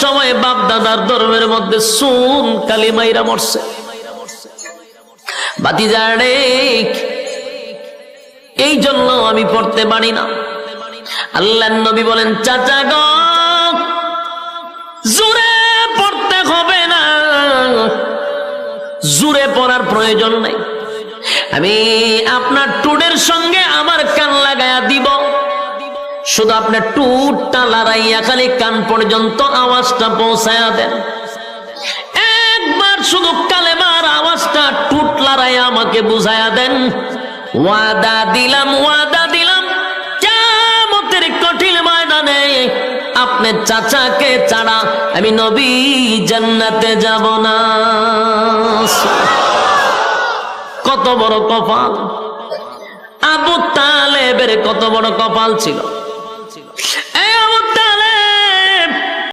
সময় বাপ দাদার ধর্মের মধ্যে সুন কালিমাইরা মরছে। ভাতিজারে এই জন্য আমি পড়তে পারি না। আল্লাহর নবী বলেন, চাচা গো জোরে পড়তে হবে না, জোরে পড়ার প্রয়োজন নাই। আমি আপনার টুডের সঙ্গে আমার কান লাগায়া দিব, শুধু আপনার টুটটা লড়াইয়া খালি কান পর্যন্ত আওয়াজটা পৌঁছায়া দেন। একবার শুধু কালেমার আওয়াজটা টুট লড়াইয়া আমাকে বুঝায়া দেন। ওয়াদা দিলাম, ওয়াদা দিলাম, কিয়ামতের কঠিন ময়দানে আপনার চাচাকে ছাড়া আমি নবী জান্নাতে যাব না। কত বড় কপাল! আবু তালেবের কত বড় কপাল ছিল!